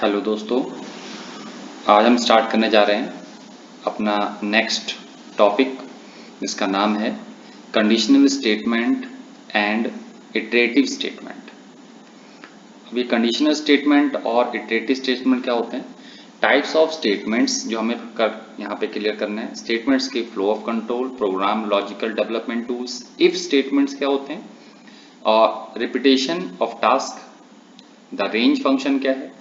Hello दोस्तों, आज हम स्टार्ट करने जा रहे हैं अपना नेक्स्ट टॉपिक जिसका नाम है conditional statement and iterative statement. अब ये कंडीशनल स्टेटमेंट और इटरेटिव स्टेटमेंट क्या होते हैं? टाइप्स ऑफ स्टेटमेंट्स जो हमें यहाँ पे क्लियर करना है। स्टेटमेंट्स के flow of control, program logical development tools, if statements क्या होते हैं और repetition of task, the range function क्या है,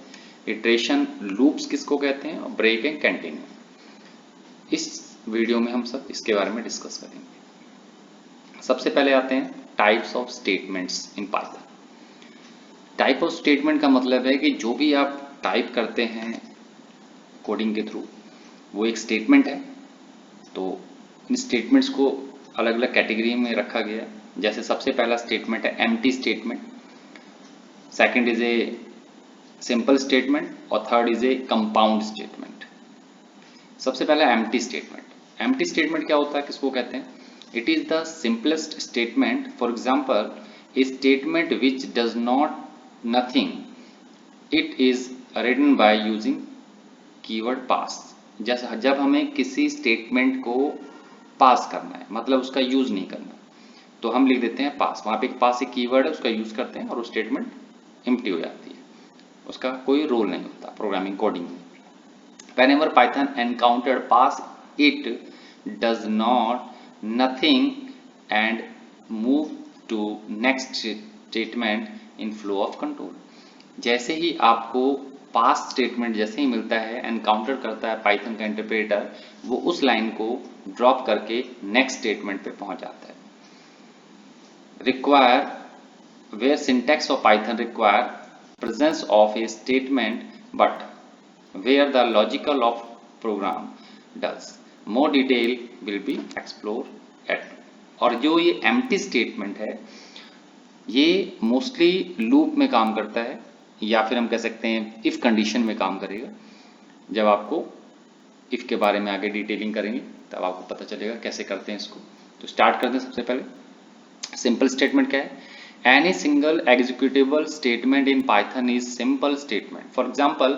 इटरेशन लूप्स किसको कहते हैं और ब्रेक एंड कंटिन्यू। इस वीडियो में हम सब इसके बारे में डिस्कस करेंगे। सबसे पहले आते हैं types of statements in Python. Type of statement का मतलब है कि जो भी आप टाइप करते हैं कोडिंग के थ्रू वो एक स्टेटमेंट है। तो इन स्टेटमेंट्स को अलग अलग कैटेगरी में रखा गया। जैसे सबसे पहला स्टेटमेंट है empty statement, second is a simple statement और third is a compound statement. सबसे पहला एम्प्टी स्टेटमेंट। एम्प्टी स्टेटमेंट क्या होता है, किसको कहते हैं? It is the simplest statement. For example, a statement which does not nothing, it is written by using keyword pass. जैसे जब हमें किसी स्टेटमेंट को पास करना है, मतलब उसका यूज नहीं करना, तो हम लिख देते हैं पास। वहां पे एक पास एक कीवर्ड है, उसका यूज करते हैं और वो स्टेटमेंट एम्प्टी हो जाती है, उसका कोई रोल नहीं होता प्रोग्रामिंग कोडिंग में। Whenever Python encountered pass, it does not nothing and move to next statement in flow of control। जैसे ही आपको पास स्टेटमेंट जैसे ही मिलता है, एनकाउंटर करता है पाइथन का इंटरप्रेटर, वो उस लाइन को ड्रॉप करके नेक्स्ट स्टेटमेंट पे पहुंच जाता है। Require, where syntax of Python require presence of a statement but where the logical of program does। More detail will be explored at। और जो ये empty statement है, ये मोस्टली लूप में काम करता है, या फिर हम कह सकते हैं इफ कंडीशन में काम करेगा। जब आपको इफ के बारे में आगे डिटेलिंग करेंगे तब आपको पता चलेगा कैसे करते हैं इसको। तो स्टार्ट करते हैं। सबसे पहले सिंपल स्टेटमेंट क्या है? Any single executable statement in Python is simple statement। For example,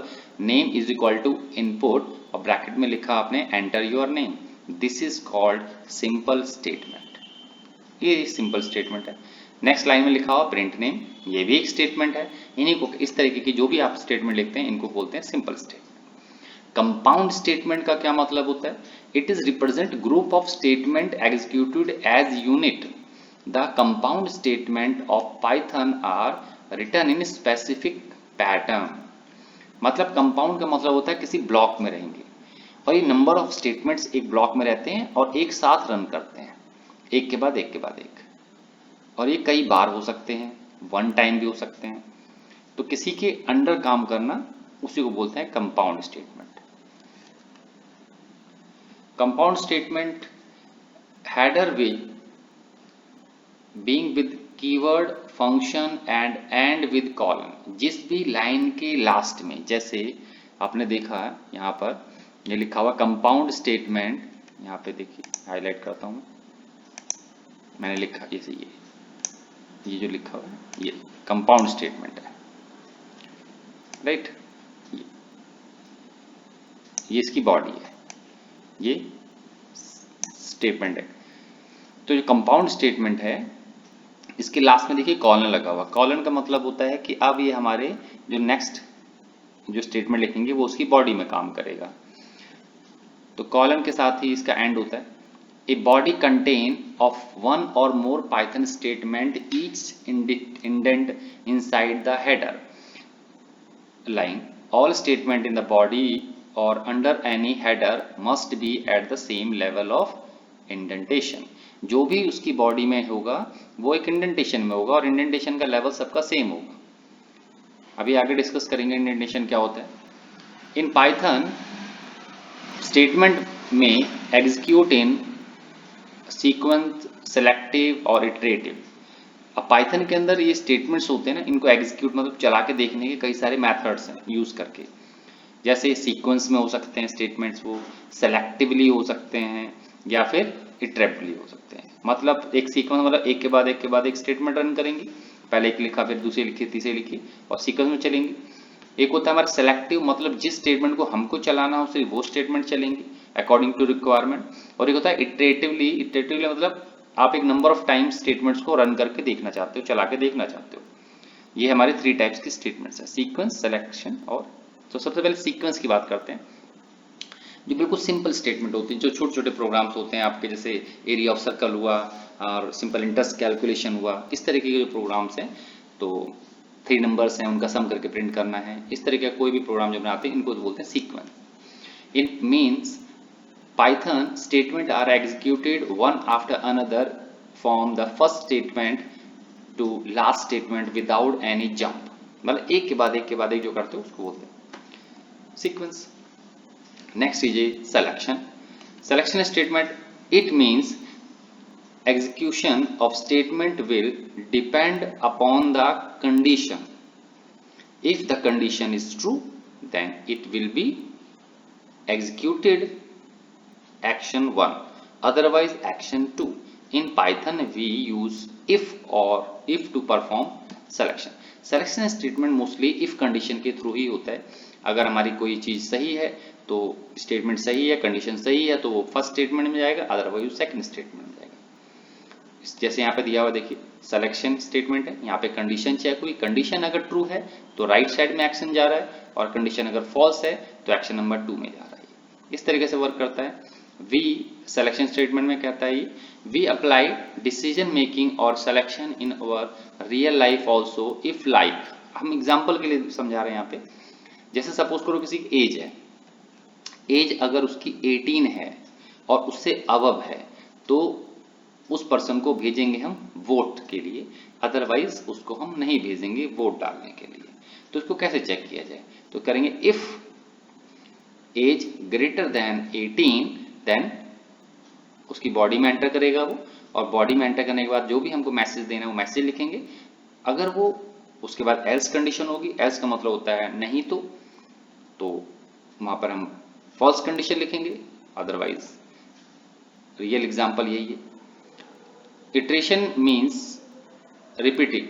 name is equal to input और ब्रैकेट में लिखा आपने enter your name। This is called simple statement। ये सिंपल स्टेटमेंट है। नेक्स्ट लाइन में लिखा हुआ प्रिंट नेम, ये भी एक स्टेटमेंट है। इन्हीं को, इस तरीके की जो भी आप स्टेटमेंट लिखते हैं, इनको बोलते हैं सिंपल स्टेटमेंट। कंपाउंड स्टेटमेंट का क्या मतलब होता है? It is represent group of statement executed as unit. The compound statement of Python are written in specific pattern। मतलब कंपाउंड का मतलब होता है किसी ब्लॉक में रहेंगे, और ये नंबर ऑफ स्टेटमेंट्स एक ब्लॉक में रहते हैं और एक साथ रन करते हैं, एक के बाद एक के बाद एक, और ये कई बार हो सकते हैं, वन टाइम भी हो सकते हैं। तो किसी के अंडर काम करना, उसी को बोलते हैं compound statement. Compound statement header will being with keyword function and with colon. जिस भी लाइन के लास्ट में, जैसे आपने देखा है यहाँ पर ये लिखा हुआ कंपाउंड स्टेटमेंट, यहाँ पे देखिए हाईलाइट करता हूँ, मैंने लिखा जैसे ये जो लिखा हुआ है ये कंपाउंड स्टेटमेंट है, राइट। ये इसकी बॉडी है, ये स्टेटमेंट है। तो जो कंपाउंड स्टेटमेंट है, इसके लास्ट में देखिए कॉलन लगा हुआ। कॉलन का मतलब होता है कि अब ये हमारे जो नेक्स्ट जो स्टेटमेंट लिखेंगे वो उसकी बॉडी में काम करेगा। तो कॉलन के साथ ही इसका एंड होता है। A body contain of one or more Python statement, each indent inside the header line. All statement in the body or under any header must be at the same level of indentation. जो भी उसकी body में होगा वो एक indentation में होगा, और इंडेंटेशन का लेवल सबका सेम होगा। अभी आगे डिस्कस करेंगे इंडेंटेशन क्या होता है। इन पाइथन स्टेटमेंट में एग्जीक्यूट इन सीक्वेंस, सेलेक्टिव और इटरेटिव। अब पाइथन के अंदर ये स्टेटमेंट्स होते हैं ना, इनको एग्जीक्यूट मतलब चला के देखने के कई सारे मेथड्स हैं यूज करके। जैसे सीक्वेंस में हो सकते हैं स्टेटमेंट्स, वो सेलेक्टिवली हो सकते हैं या फिर इटरेटिवली हो सकते हैं। मतलब एक सीक्वेंस मतलब एक के बाद एक स्टेटमेंट रन करेंगे, पहले एक लिखा फिर दूसरी लिखी तीसरी लिखी और सीक्वेंस में चलेंगे। एक होता है हमारा सेलेक्टिव, मतलब जिस स्टेटमेंट को हमको चलाना हो सिर्फ वो स्टेटमेंट चलेंगे अकॉर्डिंग टू रिक्वायरमेंट। और एक होता है इटरेटिवली, इटरेटिवली मतलब आप एक नंबर ऑफ टाइम्स स्टेटमेंट्स को रन करके देखना चाहते हो, चला के देखना चाहते हो। ये हमारे 3 टाइप्स की स्टेटमेंट्स है, सीक्वेंस, सिलेक्शन और। तो सबसे पहले सीक्वेंस की बात करते हैं, जो बिल्कुल सिंपल स्टेटमेंट होती है, जो छोटे छोटे प्रोग्राम्स होते हैं आपके, जैसे एरिया ऑफ सर्कल हुआ और सिंपल इंटरेस्ट कैलकुलेशन हुआ, इस तरीके के जो प्रोग्राम्स हैं, तो 3 नंबर्स हैं उनका सम करके प्रिंट करना है, इस तरीके का कोई भी प्रोग्राम जो बनाते हैं इनको बोलते हैं sequence. It means Python statement are executed one after another from the first statement to last statement without any jump, मतलब एक के बाद एक के बाद एक जो करते हो उसको बोलते हैं सीक्वेंस। नेक्स्ट कीजिए selection. Selection statement, it means execution of statement will depend upon the condition. If the condition is true, then it will be executed action 1, otherwise action 2. In Python we use if or if to perform selection. Selection statement mostly if condition के through ही होता है। अगर हमारी कोई चीज सही है तो स्टेटमेंट सही है, कंडीशन सही है तो वो फर्स्ट स्टेटमेंट में जाएगा, अदरवाइज सेकंड स्टेटमेंट में जाएगा। जैसे यहाँ पे दिया हुआ देखिए सिलेक्शन स्टेटमेंट है, यहाँ पे कंडीशन चेक हुई, कंडीशन अगर ट्रू है तो राइट साइड में एक्शन जा रहा है, और कंडीशन अगर फॉल्स है तो एक्शन नंबर 2 में जा रहा है। इस तरीके से वर्क करता है। वी सिलेक्शन स्टेटमेंट में कहता है वी अप्लाई डिसीजन मेकिंग और selection in our real life also if like. हम एग्जाम्पल के लिए समझा रहे हैं यहाँ पे, जैसे सपोज करो किसी की एज है, एज अगर उसकी 18 है और उससे अबव है तो उस पर्सन को भेजेंगे हम वोट के लिए, अदरवाइज उसको हम नहीं भेजेंगे वोट डालने के लिए। तो इसको कैसे चेक किया जाए, तो करेंगे if age greater than 18 then उसकी बॉडी में एंटर करेगा वो, और बॉडी में एंटर करने के बाद जो भी हमको मैसेज देना है वो मैसेज लिखेंगे। अगर वो उसके बाद एल्स कंडीशन होगी, एल्स का मतलब होता है नहीं तो वहां पर हम फॉल्स कंडीशन लिखेंगे, अदरवाइज। रियल एग्जांपल यही है। इटरेशन मींस रिपीटिंग,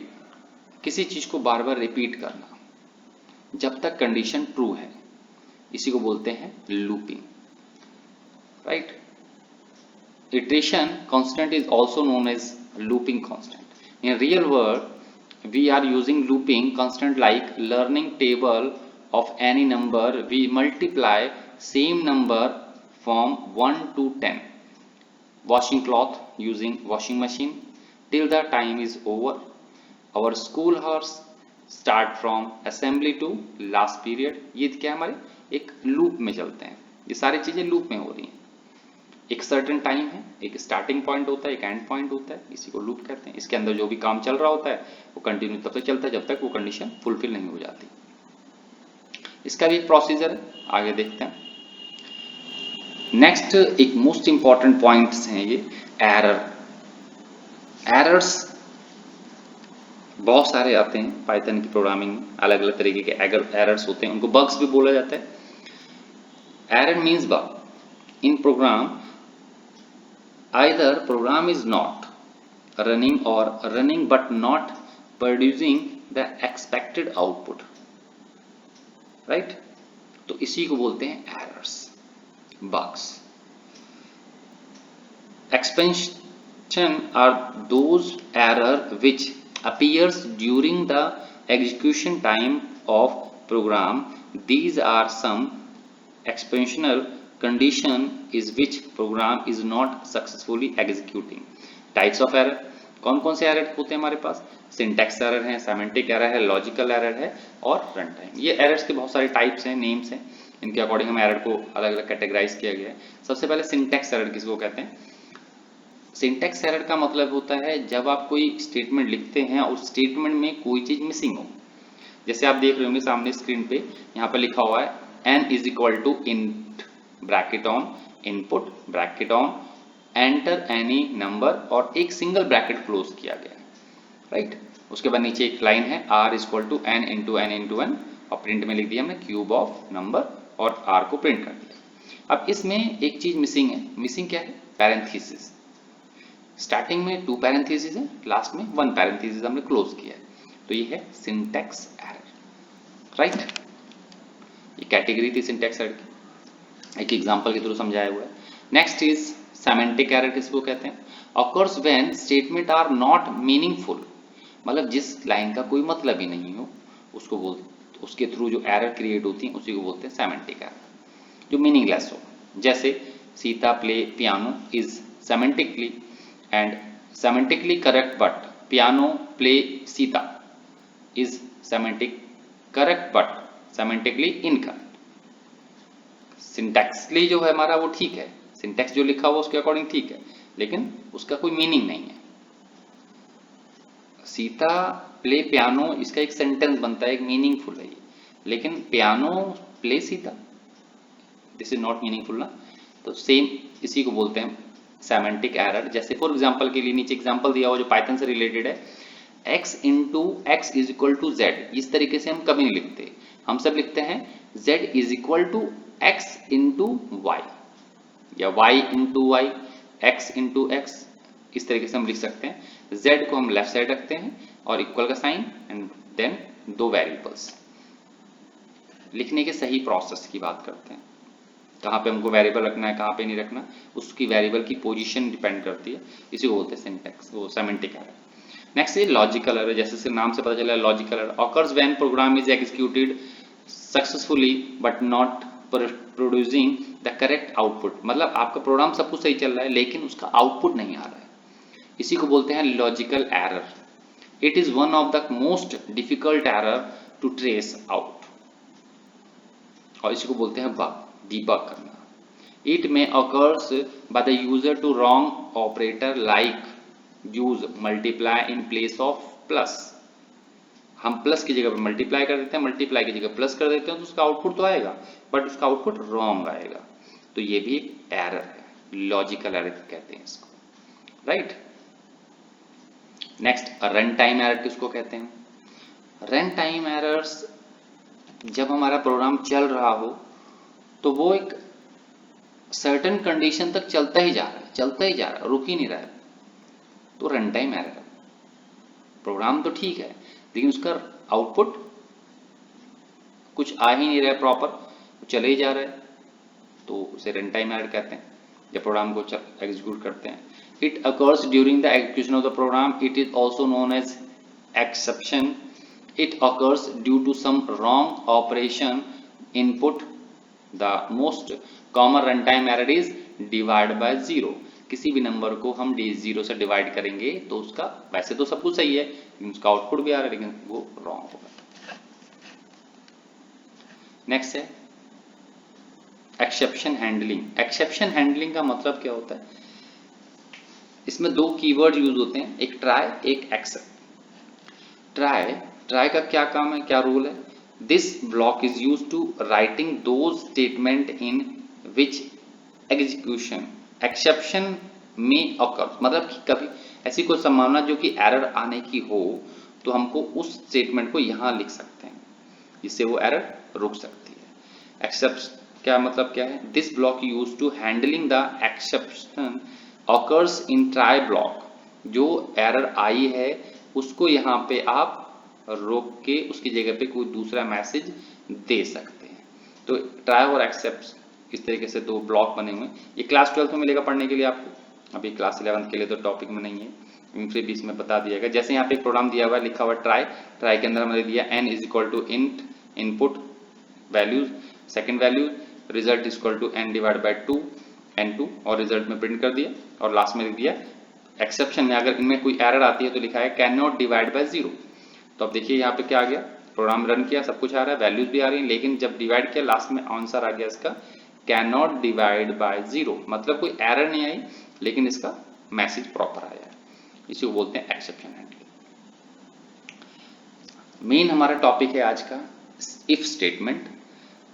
किसी चीज को बार बार रिपीट करना जब तक कंडीशन ट्रू है, इसी को बोलते हैं looping, right. Iteration constant is also known as looping constant. In real world, we are using looping constant like learning table of any number. We multiply same number from 1 to 10. Washing cloth using washing machine till the time is over. Our school hours start from assembly to last period. ये क्या हमारे एक loop में चलते हैं, ये सारी चीजें लूप में हो रही हैं। एक सर्टेन टाइम है, एक स्टार्टिंग पॉइंट होता है, एक एंड पॉइंट होता है, इसी को लूप कहते हैं। इसके अंदर जो भी काम चल रहा होता है वो कंटिन्यू तब तक चलता है जब तक वो कंडीशन फुलफिल नहीं हो जाती। इसका भी एक प्रोसीजर है, आगे देखते हैं। नेक्स्ट एक मोस्ट इंपॉर्टेंट पॉइंट्स हैं ये एरर। एरर्स बहुत सारे आते हैं पाइथन की प्रोग्रामिंग में, अलग अलग तरीके के एरर्स होते हैं, उनको बग्स भी बोला जाता है। Error means bug in program, either program is not running or running but not producing the expected output, right? तो इसी को बोलते हैं errors, bugs. Expansion are those error which appears during the execution time of program. These are some expansional condition is which program is not successfully executing. Types of error, कौन कौन से error होते हैं हमारे पास, सिंटैक्स एरर है, semantic error है, logical error है और रन टाइम। ये एरर्स के बहुत सारे टाइप्स हैं, नेम्स हैं, इनके अकॉर्डिंग हम एरर को अलग अलग कैटेगराइज किया गया है। सबसे पहले सिंटैक्स एरर किसको कहते हैं। सिंटैक्स एरर का मतलब होता है जब आप कोई स्टेटमेंट लिखते हैं और स्टेटमेंट में कोई चीज मिसिंग हो। जैसे आप देख रहे होंगे सामने स्क्रीन पे, यहाँ पर लिखा हुआ है n is equal to int bracket on input bracket on enter any number और एक सिंगल ब्रैकेट क्लोज किया गया है, राइट। उसके बाद नीचे एक लाइन है r is equal to n into n और प्रिंट में लिख दिया हमने क्यूब ऑफ नंबर और r को प्रिंट कर दिया। अब इसमें एक चीज मिसिंग है, मिसिंग क्या है, पैरेंथेसिस। स्टार्टिंग में 2 पैरेंथेसिस है, लास्ट में 1 पैरेंथेसिस हमने क्लोज किया है, तो ये है सिंटैक्स एरर, राइट। ये कैटेगरी थी सिंटैक्स एरर की, एक एग्जांपल के थ्रू समझाया हुआ है। नेक्स्ट इज सेमेंटिक एरर, किसको कहते हैं? Occurs when statement are not meaningful, मतलब जिस लाइन का कोई मतलब ही नहीं हो उसको उसके थ्रू जो एरर क्रिएट होती है उसी को बोलते हैं सेमेंटिक एरर, जो मीनिंगलेस हो। जैसे Sita play piano is semantically and semantically correct but piano play Sita is semantic correct but semantically incorrect. Syntaxly जो है हमारा वो ठीक है, सिंटैक्स जो लिखा हुआ उसके अकॉर्डिंग ठीक है, लेकिन उसका कोई मीनिंग नहीं है। सीता प्ले पियानो, इसका एक सेंटेंस बनता है, एक मीनिंगफुल है ये, लेकिन piano play Sita, this is not meaningful ना। तो सेम इसी को बोलते हैं सेमेंटिक एरर। जैसे फॉर एग्जांपल के लिए नीचे एग्जांपल दिया हुआ जो पाइथन से रिलेटेड है, x into x is equal to z, इस तरीके से हम कभी नहीं लिखते, हम सब लिखते हैं z is equal to x into y या y into y, x into x, इस तरीके से हम लिख सकते हैं। z को हम लेफ्ट साइड रखते हैं और इक्वल का साइन एंड देन दो वेरिएबल्स। लिखने के सही प्रोसेस की बात करते हैं, कहाँ पे हमको वेरिएबल रखना है कहाँ पे नहीं रखना, उसकी वेरिएबल की पोजीशन डिपेंड करती है, इसी को बोलते हैं सिंटैक्स, वो सेमेंटिक एरर। नेक्स्ट है लॉजिकल एरर, जैसे नाम से पता चला logical error occurs when program is executed successfully but not producing the correct output, मतलब आपका प्रोग्राम सब कुछ सही चल रहा है लेकिन उसका आउटपुट नहीं आ रहा है, इसी को बोलते हैं logical error. It is one of the most difficult error to trace out, और इसी को बोलते हैं बग, डीबग करना। इट में occurs by the user to wrong operator like use multiply in place of plus, हम प्लस की जगह पर मल्टीप्लाई कर देते हैं, मल्टीप्लाई की जगह प्लस कर देते हैं, तो उसका आउटपुट तो आएगा बट उसका आउटपुट रॉन्ग आएगा, तो ये भी एक एरर है, लॉजिकल एरर कहते हैं इसको, right. Next run time error किसको कहते हैं? रन टाइम एरर्स, जब हमारा प्रोग्राम चल रहा हो तो वो एक सर्टेन कंडीशन तक चलता ही जा रहा है, चलता ही जा रहा है, रुक ही नहीं रहा है, तो रन टाइम एरर है। प्रोग्राम तो ठीक है लेकिन उसका आउटपुट कुछ आ ही नहीं रहा है प्रॉपर, चले ही जा रहा है, तो उसे रन टाइम एरर कहते हैं जब प्रोग्राम को एग्जीक्यूट करते हैं। It occurs during the execution of the program, it is also known as exception. It occurs due to some wrong operation input. The most common run time error is divide by zero, किसी भी number को हम zero से divide करेंगे तो उसका, वैसे तो सब कुछ सही है लेकिन उसका आउटपुट भी आ रहा है लेकिन वो रॉन्ग होगा। नेक्स्ट है एक्सेप्शन हैंडलिंग। एक्सेप्शन हैंडलिंग का मतलब क्या होता है? इसमें दो कीवर्ड यूज होते हैं, एक ट्राई एक एक्सेप्ट। ट्राई का क्या काम है, क्या रूल है? This block is use to writing those statement in which execution exception में ऑकर, मतलब कि कभी ऐसी कोई संभावना जो कि एरर आने की हो तो हमको उस स्टेटमेंट को यहां लिख सकते हैं जिससे वो एरर रुक सकती है। एक्सेप्ट क्या मतलब क्या है? This block use to handling the exception occurs in try block, जो एरर आई है उसको यहाँ पे आप रोक के उसकी जगह पे कोई दूसरा मैसेज दे सकते हैं। तो ट्राई और एक्सेप्ट इस तरीके से दो ब्लॉक बने हुए हैं। ये क्लास 12 में मिलेगा पढ़ने के लिए आपको, अभी क्लास 11 के लिए तो टॉपिक में नहीं है, फिर भी इसमें बता दिया गया। जैसे यहाँ पे एक प्रोग्राम दिया हुआ है, लिखा हुआ ट्राई के अंदर हमने दिया n is equal to int input values, second value result is equal to n divide by 2 n2, और रिजल्ट में प्रिंट कर दिया, और लास्ट में लिख दिया एक्सेप्शन में अगर इनमें कोई एरर आती है तो लिखा है कैन नॉट डिवाइड बाय 0। तो अब देखिए यहाँ पे क्या आ गया, प्रोग्राम रन किया, सब कुछ आ रहा है, वैल्यूज भी आ रही है, लेकिन जब डिवाइड किया लास्ट में आंसर आ गया इसका कैन नॉट डिवाइड बाय 0, मतलब कोई एरर नहीं आई लेकिन इसका मैसेज प्रॉपर आया है, इसी को बोलते हैं एक्सेप्शन हैंडलिंग। मेन हमारा टॉपिक है आज का इफ स्टेटमेंट।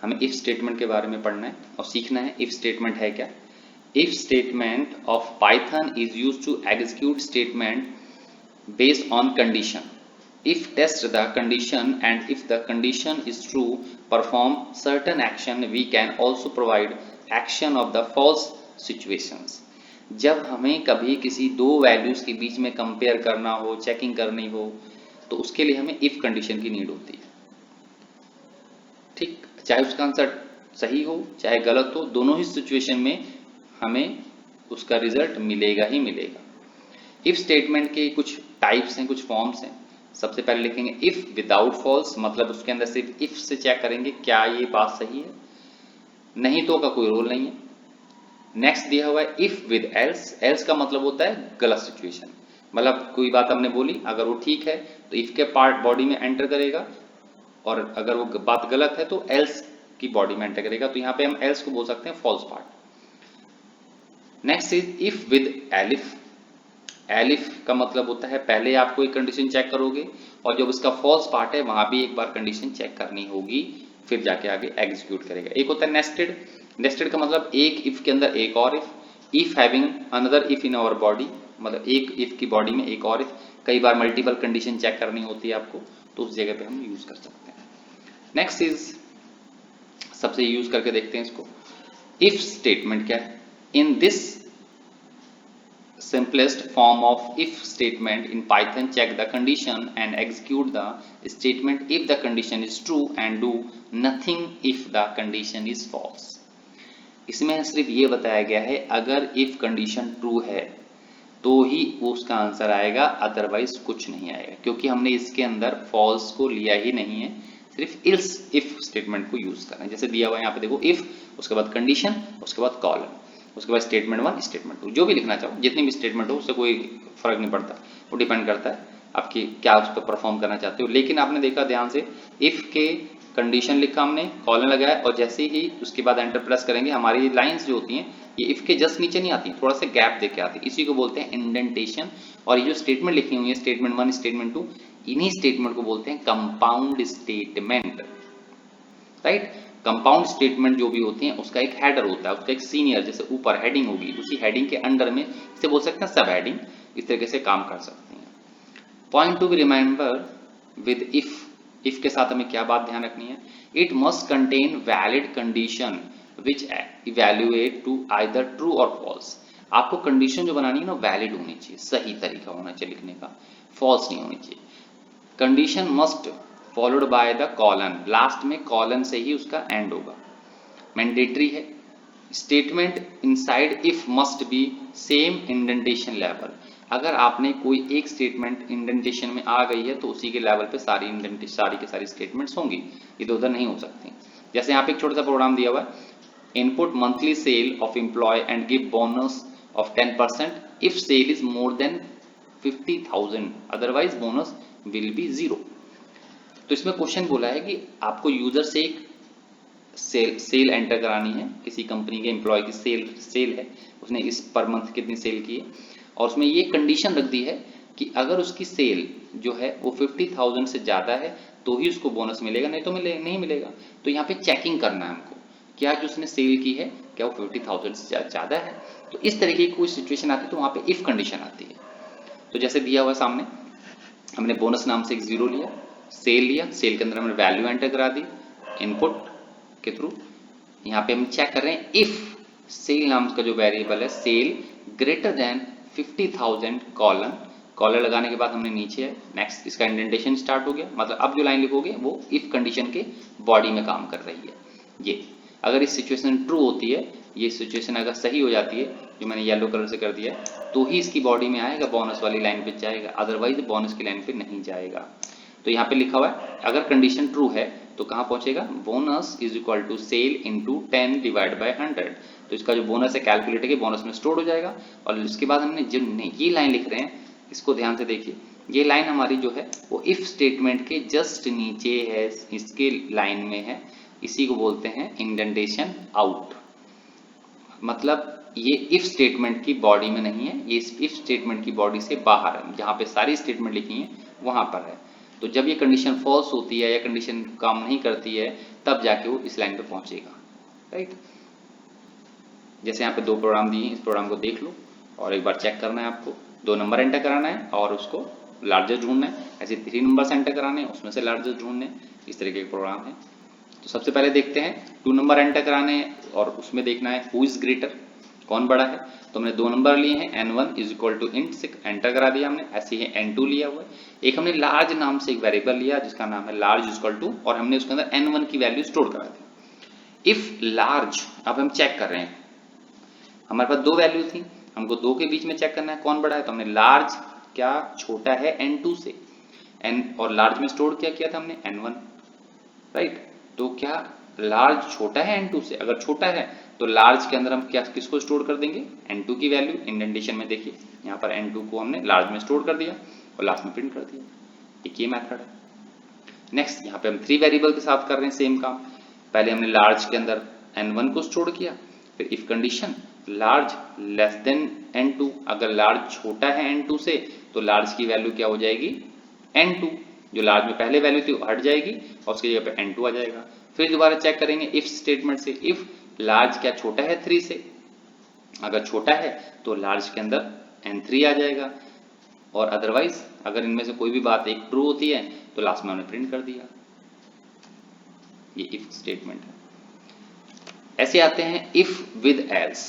हमें इफ स्टेटमेंट के बारे में पढ़ना है और सीखना है। इफ स्टेटमेंट है क्या? If statement of Python is used to execute statement based on condition. If test the condition and if the condition is true, perform certain action. We can also provide action of the false situations. जब हमें कभी किसी दो values के बीच में compare करना हो, checking करनी हो, तो उसके लिए हमें इफ कंडीशन की नीड होती है। ठीक, चाहे उसका आंसर सही हो चाहे गलत हो, दोनों ही सिचुएशन में हमें उसका रिजल्ट मिलेगा ही मिलेगा। इफ स्टेटमेंट के कुछ टाइप्स हैं, कुछ फॉर्म्स हैं। सबसे पहले लिखेंगे इफ विदाउट फॉल्स, मतलब उसके अंदर सिर्फ इफ से चेक करेंगे क्या ये बात सही है, नहीं तो का कोई रोल नहीं है। नेक्स्ट दिया हुआ है इफ विद एल्स। एल्स का मतलब होता है गलत सिचुएशन, मतलब कोई बात हमने बोली, अगर वो ठीक है तो इफ के पार्ट बॉडी में एंटर करेगा, और अगर वो बात गलत है तो एल्स की बॉडी में एंटर करेगा। तो यहाँ पे हम एल्स को बोल सकते हैं false part. Next is if with elif. Elif का मतलब होता है पहले आप कोई कंडीशन चेक करोगे और जब उसका फॉल्स पार्ट है वहां भी एक बार कंडीशन चेक करनी होगी, फिर जाके आगे एग्जीक्यूट करेगा। एक होता है नेस्टेड। नेस्टेड का मतलब एक इफ के अंदर एक और if having another if in our body, मतलब एक इफ की बॉडी में एक और इफ। कई बार मल्टीपल कंडीशन चेक करनी होती है आपको, तो उस जगह पे हम यूज कर सकते हैं। नेक्स्ट इज, सबसे यूज करके देखते हैं इसको। इफ स्टेटमेंट क्या है? In this simplest form of if statement in Python, check the condition and execute the statement if the condition is true and do nothing if the condition is false। इसमें सिर्फ ये बताया गया है अगर if condition true है तो ही उसका आंसर आएगा, अदरवाइज कुछ नहीं आएगा, क्योंकि हमने इसके अंदर फॉल्स को लिया ही नहीं है, सिर्फ इफ स्टेटमेंट को यूज करना है। जैसे दिया हुआ है यहाँ पे देखो, इफ, उसके बाद कंडीशन, उसके बाद कॉलम, उसके बाद स्टेटमेंट 1 स्टेटमेंट 2, जो भी लिखना चाहो, जितनी भी स्टेटमेंट हो उससे कोई फर्क नहीं पड़ता, वो डिपेंड करता है आपकी क्या उस पर परफॉर्म करना चाहते हो। लेकिन आपने देखा ध्यान से, इफ के कंडीशन लिखा हमने, कॉलन लगाया, और जैसे ही उसके बाद एंटर प्रेस करेंगे हमारी लाइंस जो होती हैं ये इफ के जस्ट नीचे नहीं आती, थोड़ा सा गैप देके आती है, इसी को बोलते हैं इंडेंटेशन। और ये जो स्टेटमेंट लिखी हुई है स्टेटमेंट 1 स्टेटमेंट 2, इन्हीं स्टेटमेंट को बोलते हैं compound statement, right. Compound statement जो भी होती हैं उसका एक हेडर होता है, उसका एक सीनियर, जैसे ऊपर हेडिंग होगी, उसी हेडिंग के अंडर में इसे बोल सकते हैं सब हेडिंग, इस तरीके से काम कर सकते हैं। Point to be remember with if के साथ हमें क्या बात ध्यान रखनी है? It must contain valid condition which evaluate to either true or false. आपको कंडीशन जो बनानी है ना वैलिड होनी चाहिए, सही तरीका होना चाहिए लिखने का, फॉल्स नहीं होनी चाहिए। Condition must followed by the colon, last में कॉलन से ही उसका एंड होगा, मैंडेटरी है। Statement inside if must be same indentation level. अगर आपने कोई एक स्टेटमेंट इंडेंटेशन में आ गई है तो उसी के लेवल पे सारी की सारी स्टेटमेंट्स होंगी, इधर उधर नहीं हो सकती। जैसे यहाँ पे एक छोटा सा प्रोग्राम दिया हुआ है, input monthly sale of employ and give bonus of 10% if sale is more than 50,000, otherwise bonus will be 0। तो इसमें क्वेश्चन बोला है कि आपको यूजर से एक सेल एंटर करानी है, किसी कंपनी के एम्प्लॉय की सेल है, उसने इस पर मंथ कितनी सेल की है, और उसमें ये कंडीशन रख दी है कि अगर उसकी सेल जो है वो 50,000 से ज़्यादा है तो ही उसको बोनस मिलेगा, नहीं तो नहीं मिलेगा। तो यहाँ पे चेकिंग करना है हमको, क्या जो उसने सेल की है क्या वो 50,000 से ज़्यादा है। तो इस तरीके की कोई सिचुएशन आती है तो वहाँ पे इफ कंडीशन आती है। तो जैसे दिया हुआ सामने, हमने बोनस नाम से एक 0 लिया, सेल लिया, सेल के अंदर हमने वैल्यू एंटर करा दी इनपुट के थ्रू। यहाँ पे हम चेक कर रहे हैं इफ सेल नाम का जो वेरिएबल है सेल ग्रेटर देन 50,000 कॉलर लगाने के बाद हमने नीचे है, नेक्स्ट इसका इंडेंटेशन स्टार्ट हो गया, मतलब अब जो लाइन लिखोगे वो इफ कंडीशन के बॉडी में काम कर रही है। ये अगर इस सिचुएशन ट्रू होती है, ये सिचुएशन अगर सही हो जाती है, जो मैंने येलो कलर से कर दिया, तो ही इसकी बॉडी में आएगा, बोनस वाली लाइन पे जाएगा, अदरवाइज बोनस की लाइन पे नहीं जाएगा। तो यहाँ पे लिखा हुआ है अगर कंडीशन ट्रू है तो कहाँ पहुंचेगा? Bonus is equal to sale into 10 divide by 100। तो इसका जो बोनस है कैलकुलेटर के बोनस में स्टोर हो जाएगा। और इसके बाद हमने जो ये लाइन लिख रहे हैं इसको ध्यान से देखिए, ये लाइन हमारी जो है वो इफ स्टेटमेंट के जस्ट नीचे है, इसके लाइन में है, इसी को बोलते हैं इंडेंटेशन आउट। मतलब ये इफ स्टेटमेंट की बॉडी में नहीं है, ये इफ स्टेटमेंट की बॉडी से बाहर है, जहां पे सारी स्टेटमेंट लिखी है वहां पर है। तो जब ये कंडीशन फॉल्स होती है या कंडीशन काम नहीं करती है तब जाके वो इस लाइन पे पहुंचेगा, राइट। जैसे यहाँ पे 2 प्रोग्राम दिए हैं, इस प्रोग्राम को देख लो और एक बार चेक करना है, आपको 2 नंबर एंटर कराना है और उसको लार्जेस्ट ढूंढना है, ऐसे 3 नंबर एंटर कराने हैं उसमें से लार्जेस्ट ढूंढने, इस तरीके का प्रोग्राम है। तो सबसे पहले देखते हैं 2 नंबर एंटर कराने हैं और उसमें देखना है हु इज ग्रेटर, कौन बड़ा है। तो हमने 2 नंबर लिए हैं, n1 is equal to int 6 enter करा दिया हमने, ऐसे ही n2 लिया हुआ है। एक हमने लार्ज नाम से एक वेरिएबल लिया जिसका नाम है लार्ज इज इक्वल टू, और हमने उसके अंदर n1 की वैल्यू स्टोर करा दी। इफ लार्ज, अब हम चेक कर रहे हैं, हमारे पास दो वैल्यू थी, हमको दो के बीच में चेक करना है कौन बड़ा है, तो हमने लार्ज क्या छोटा है n2 से, n और लार्ज में स्टोर क्या किया था हमने n1, राइट। तो क्या लार्ज छोटा है n2 से, अगर छोटा है तो लार्ज के अंदर हम क्या किसको स्टोर कर देंगे, n2 की वैल्यू। इंडेंटेशन में देखिए यहाँ पर n2 को हमने लार्ज में स्टोर कर दिया और लास्ट में प्रिंट कर दिया, एक ये मेथड है। नेक्स्ट यहाँ पे हम 3 वेरिएबल के साथ कर रहे हैं सेम काम। पहले हमने लार्ज के अंदर n1 को स्टोर किया, फिर if condition large less than n2, अगर लार्ज छोटा है n2 से तो लार्ज की वैल्यू क्या हो जाएगी, n2, जो लार्ज में पहले वैल्यू थी वो हट जाएगी और उसकी जगह पे n2 आ जाएगा। फिर दोबारा चेक करेंगे इफ स्टेटमेंट से, इफ लार्ज क्या छोटा है 3 से, अगर छोटा है तो लार्ज के अंदर n3 आ जाएगा, और अदरवाइज अगर इनमें से कोई भी बात एक ट्रू होती है तो लास्ट में हमने प्रिंट कर दिया। ये इफ स्टेटमेंट है। ऐसे आते हैं इफ विद एल्स।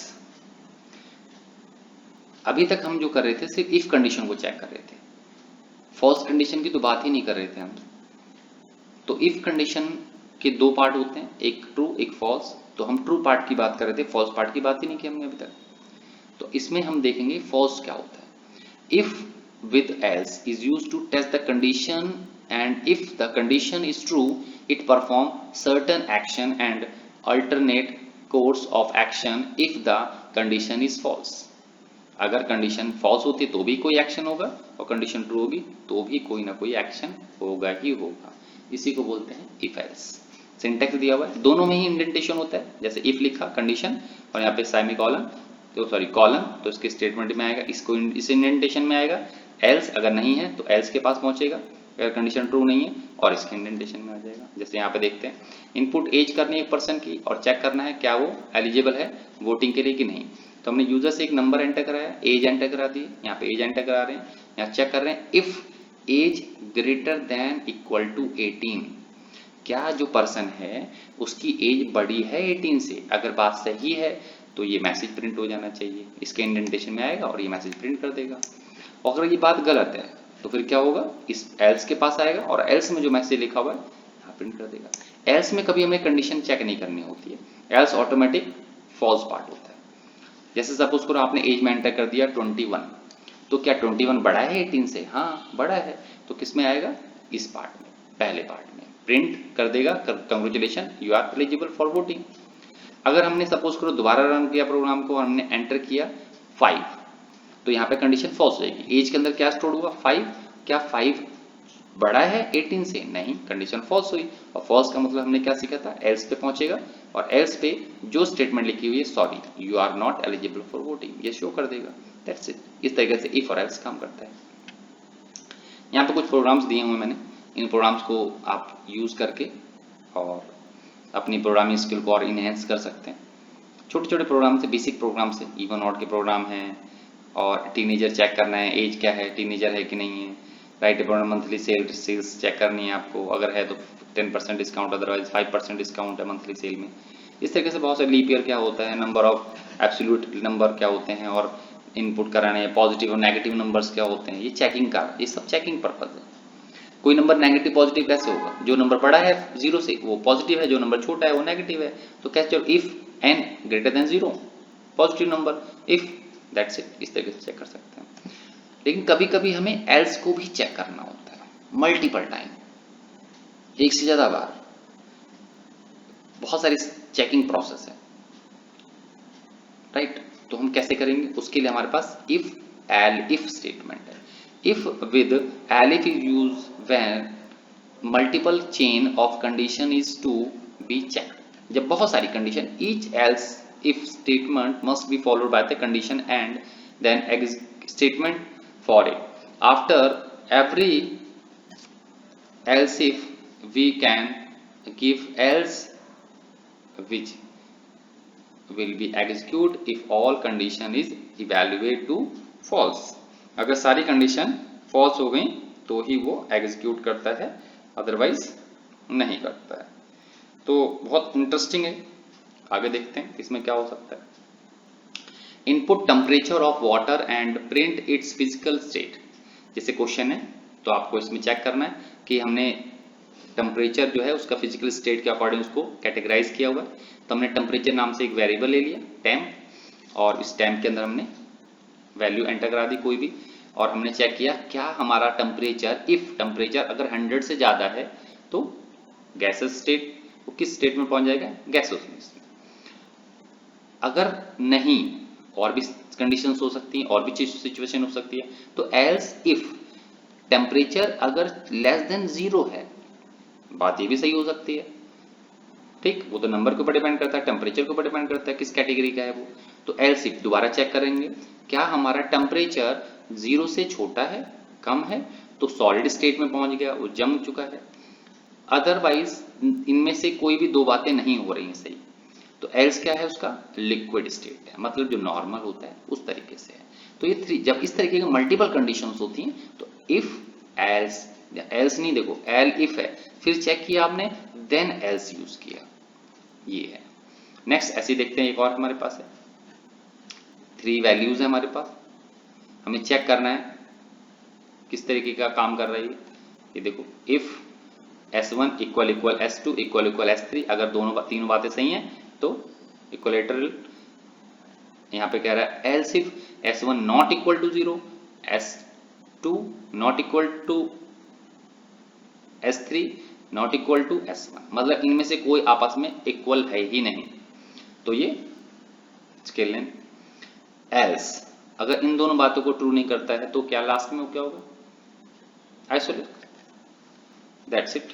अभी तक हम जो कर रहे थे सिर्फ इफ कंडीशन को चेक कर रहे थे, फॉल्स कंडीशन की तो बात ही नहीं कर रहे थे हम। तो इफ कंडीशन के दो पार्ट होते हैं, एक ट्रू एक फॉल्स, तो हम ट्रू पार्ट की बात कर रहे थे, फॉल्स पार्ट की बात ही नहीं की हमने अभी तक। तो इसमें हम देखेंगे फॉल्स क्या होता है। If with else is used to test the condition, and if the condition is true it perform certain action and alternate course of action if the condition is false। अगर कंडीशन फॉल्स होती तो भी कोई action होगा और condition true होगी तो भी कोई ना कोई एक्शन होगा ही होगा। इसी को बोलते हैं इफ एल्स। सिंटैक्स दिया हुआ है, दोनों में ही इंडेंटेशन होता है, जैसे इफ लिखा कंडीशन और यहाँ पे सेमीकोलन, तो सॉरी कॉलन, तो इसके स्टेटमेंट में आएगा, इसको इस इंडेंटेशन में आएगा। एल्स अगर नहीं है तो एल्स के पास पहुंचेगा, अगर कंडीशन ट्रू नहीं है और इसके इंडेंटेशन में आ जाएगा। जैसे यहाँ पे देखते हैं इनपुट एज करनी है एक पर्सन की और चेक करना है क्या वो एलिजिबल है वोटिंग के लिए कि नहीं। तो हमने यूजर से एक नंबर एंटर कराया, एज एंटर करा दी, यहाँ पे एज एंटर करा रहे हैं, यहाँ चेक कर रहे हैं if age greater than equal to 18, क्या जो पर्सन है उसकी एज बड़ी है 18 से। अगर बात सही है तो ये मैसेज प्रिंट हो जाना चाहिए, इसके इंडेंटेशन में आएगा और ये मैसेज प्रिंट कर देगा। और अगर ये बात गलत है तो फिर क्या होगा, इस एल्स के पास आएगा और एल्स में जो मैसेज लिखा हुआ है यहाँ प्रिंट कर देगा। एल्स में कभी हमें कंडीशन चेक नहीं करनी होती है, एल्स ऑटोमेटिक फॉल्स पार्ट होता है। जैसे सपोज करो आपने एज में एंटर कर दिया 21, तो क्या 21 बड़ा है 18 से, हाँ बड़ा है, तो किस में आएगा, इस पार्ट में, पहले पार्ट में प्रिंट कर देगा congratulation you are eligible for voting. अगर हमने सपोज करो दोबारा रन किया प्रोग्राम को, हमने एंटर किया 5, तो यहाँ पे कंडीशन फॉल्स हो जाएगी। एज के अंदर क्या स्टोर हुआ 5, क्या 5 बड़ा है 18 से, नहीं, कंडीशन फॉल्स हुई। और फॉल्स का मतलब हमने क्या सीखा था, एल्स पे पहुंचेगा और एल्स पे जो स्टेटमेंट लिखी हुई है sorry you are not eligible for voting, ये शो कर देगा। That's it. इस तरीके से इफ और एल्स काम करता है। यहाँ पे कुछ प्रोग्राम्स दिए हुए मैंने, इन प्रोग्राम्स को आप यूज करके और अपनी प्रोग्रामिंग स्किल को और इनहेंस कर सकते हैं। छोटे छोटे प्रोग्राम से, बेसिक प्रोग्राम से, इवन ऑड के प्रोग्राम हैं, और टीनेजर चेक करना है एज क्या है, टीनेजर है कि नहीं है, write program monthly sales check करनी है आपको, अगर है तो 10% डिस्काउंट, अदरवाइज 5% डिस्काउंट है मंथली सेल में। इस तरीके से बहुत सारे लीप ईयर क्या होता है, नंबर ऑफ एब्सोल्यूट नंबर क्या होते हैं, और इनपुट कराने हैं पॉजिटिव और नेगेटिव नंबर्स क्या होते हैं, ये चेकिंग का, ये सब चेकिंग पर्पज है। कोई नंबर नेगेटिव पॉजिटिव कैसे होगा, जो नंबर बड़ा है 0 से वो पॉजिटिव है, जो नंबर छोटा है वो नेगेटिव है। तो कैसे, if n greater than 0 positive number, if, that's it. इस तरीके से चेक कर सकते हैं। लेकिन कभी कभी हमें एल्स को भी चेक करना होता है, मल्टीपल टाइम, एक से ज्यादा बार, बहुत सारी चेकिंग प्रोसेस है, राइट। तो हम कैसे करेंगे, उसके लिए हमारे पास इफ एल इफ स्टेटमेंट है। If with elif is use when multiple chain of condition is to be checked. जब बहुत सारी condition, each else if statement must be followed by the condition and then statement for it. After every else if we can give else which will be execute if all condition is evaluate to false। अगर सारी condition false हो गई तो ही वो execute करता है, otherwise नहीं करता है। तो बहुत इंटरेस्टिंग है, आगे देखते हैं इसमें क्या हो सकता है। Input temperature of water and print it's physical state. जैसे क्वेश्चन है तो आपको इसमें चेक करना है कि हमने टेम्परेचर जो है उसका फिजिकल स्टेट के अकॉर्डिंग उसको कैटेगराइज किया हुआ है। तो हमने टेम्परेचर नाम से एक वेरिएबल ले लिया टेम्प, और इस टेम्प के अंदर हमने वैल्यू एंटर करा दी कोई भी, और हमने चेक किया क्या हमारा टेम्परेचर, इफ टेम्परेचर अगर 100 से ज़्यादा है तो गैसेस स्टेट, वो किस स्टेट में पहुंच जाएगा, गैसेस में। अगर नहीं, और भी कंडीशंस हो सकती हैं, और भी सिचुएशन हो सकती है, तो एल्स इफ टेम्परेचर अगर लेस देन 0 है, बात ये भी सही हो सकती है, ठीक, वो तो नंबर के ऊपर डिपेंड करता है, टेम्परेचर के ऊपर डिपेंड करता है किस कैटेगरी का है वो। तो एल्स इफ दोबारा चेक करेंगे क्या हमारा टेम्परेचर 0 से छोटा है, कम है, तो सॉलिड स्टेट में पहुंच गया, वो जम चुका है। अदरवाइज इनमें से कोई भी दो बातें नहीं हो रही हैं सही, तो एल्स क्या है उसका, लिक्विड स्टेट है, मतलब जो नॉर्मल होता है उस तरीके से है। तो ये जब इस तरीके की मल्टीपल कंडीशंस होती हैं तो इफ एल्स, एल्स नहीं, देखो एल इफ है, फिर चेक किया आपने, देन एल्स यूज किया, ये है। नेक्स्ट ऐसे देखते हैं, एक और हमारे पास है, 3 वैल्यूज है हमारे पास, हमें चेक करना है किस तरीके का काम कर रही है। ये देखो, if S1 equal equal S2 equal equal S3, अगर तीनों बातें सही हैं तो इक्वलेटरल, यहाँ पे कह रहा है else if S1 not equal to 0, S2 not equal to S3 not equal to S1, मतलब इनमें से कोई आपस में इक्वल है ही नहीं, तो ये स्केल लें। एल्स अगर इन दोनों बातों को ट्रू नहीं करता है तो क्या लास्ट में क्या होगा, आइसोलेट, दैट्स इट।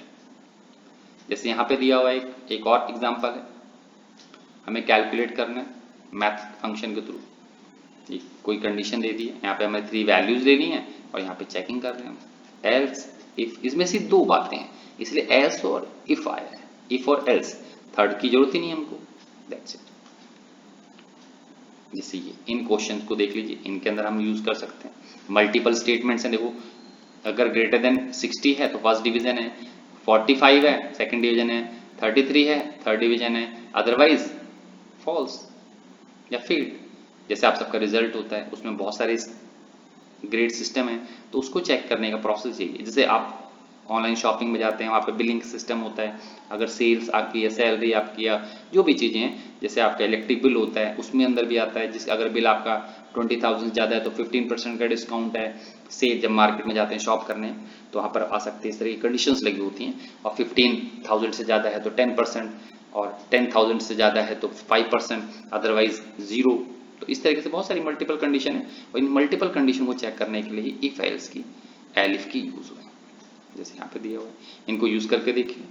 जैसे यहाँ पे दिया हुआ एक और एग्जांपल है, हमें कैलकुलेट करना है मैथ फंक्शन के थ्रू, कोई कंडीशन दे दी है, यहाँ पे हमें 3 वैल्यूज लेनी है और यहाँ पे चेकिंग कर रहे हैं हम एल्स इफ, इसमें से 2 बातें हैं इसलिए एल्स और इफ आया है, इफ और एल्स, थर्ड की जरूरत ही नहीं हमको, दैट्स इट। जैसे ये इन क्वेश्चन को देख लीजिए, इनके अंदर हम यूज कर सकते हैं मल्टीपल स्टेटमेंट्स हैं। देखो अगर ग्रेटर देन 60 है तो फर्स्ट डिवीजन है, 45 है सेकंड डिवीजन है, 33 है थर्ड डिवीजन है, अदरवाइज फॉल्स या फेल्ड। जैसे आप सबका रिजल्ट होता है उसमें बहुत सारे ग्रेड सिस्टम है, तो उसको चेक करने का प्रोसेस यही है। जैसे आप ऑनलाइन शॉपिंग में जाते हैं, वहाँ पे बिलिंग सिस्टम होता है, अगर सेल्स आपकी या सैलरी आपकी या जो भी चीज़ें हैं, जैसे आपका इलेक्ट्रिक बिल होता है उसमें अंदर भी आता है, जिस अगर बिल आपका 20,000 ज़्यादा है तो 15% का डिस्काउंट है। सेल जब मार्केट में जाते हैं शॉप करने तो वहाँ पर आ सकते हैं, इस तरह की कंडीशंस लगी होती हैं। और 15,000 से ज़्यादा है तो 10%, और 10,000 से ज़्यादा है तो 5%, अदरवाइज 0। तो इस तरीके से बहुत सारी मल्टीपल कंडीशन है, और इन मल्टीपल कंडीशन को चेक करने के लिए इफ एल्स की, एलिफ की यूज हुआ है, जैसे यहाँ पे दिया हुआ है। इनको यूज करके देखिए,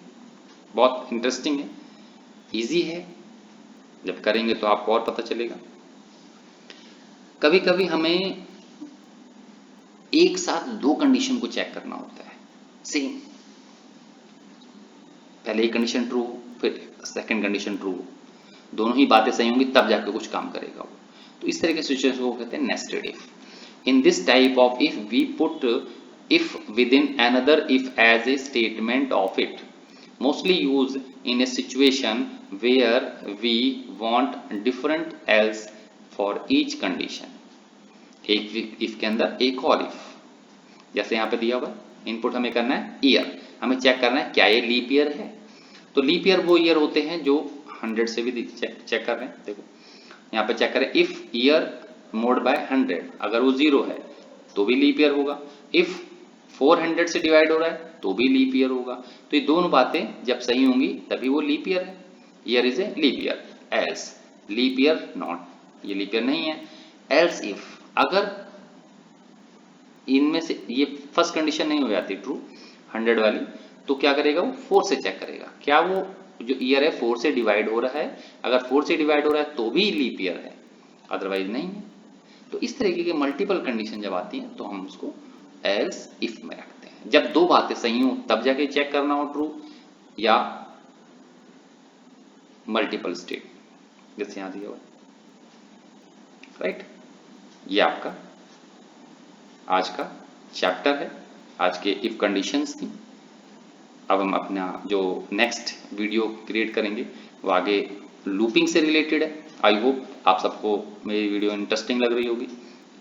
बहुत इंटरेस्टिंग है, इजी है, जब करेंगे तो आपको और पता चलेगा। कभी कभी हमें एक साथ 2 कंडीशन को चेक करना होता है सेम, पहले एक कंडीशन ट्रू फिर सेकंड कंडीशन ट्रू, दोनों ही बातें सही होंगी तब जाकर कुछ काम करेगा वो। तो इस तरह के सिचुएशन को कहते हैं nested if. In this type of if we put if within another if as a statement of it, mostly used in a situation where we want different else for each condition। एक if के अंदर एक और if, जैसे यहाँ पे दिया हुआ इनपुट हमें करना है ईयर, हमें चेक करना है क्या ये लीप ईयर है। तो लीप ईयर वो ईयर होते हैं जो 100 से भी चेक कर रहे हैं। देखो यहाँ पे चेक करें, इफ ईयर मोड बाय 100, अगर वो 0 है तो भी लीप ईयर होगा, इफ 400 से डिवाइड हो रहा है तो भी लीप ईयर होगा। तो ये दोनों बातें जब सही होंगी तभी वो लीप ईयर है, year is a leap year. Else leap year not, ये लीप ईयर नहीं है। एल्स इफ अगर इनमें से ये फर्स्ट कंडीशन नहीं हो जाती ट्रू 100 वाली, तो क्या करेगा वो 4 से चेक करेगा क्या वो जो ईयर है 4 से डिवाइड हो रहा है, अगर 4 से डिवाइड हो रहा है तो भी लीप ईयर है, अदरवाइज नहीं है। तो इस तरीके की मल्टीपल कंडीशन जब आती है तो हम उसको एल्स इफ में रखते हैं। जब 2 बातें सही हो तब जाके चेक करना हो ट्रू या मल्टीपल स्टेट, जैसे यहां दिया हुआ, राइट। ये आपका आज का चैप्टर है, आज के इफ कंडीशंस की। अब हम अपना जो नेक्स्ट वीडियो क्रिएट करेंगे वो आगे लूपिंग से रिलेटेड है। आई होप आप सबको मेरी वीडियो इंटरेस्टिंग लग रही होगी,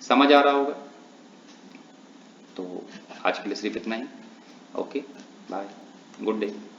समझ आ रहा होगा। तो आज के लिए सिर्फ इतना ही, ओके बाय। Good day.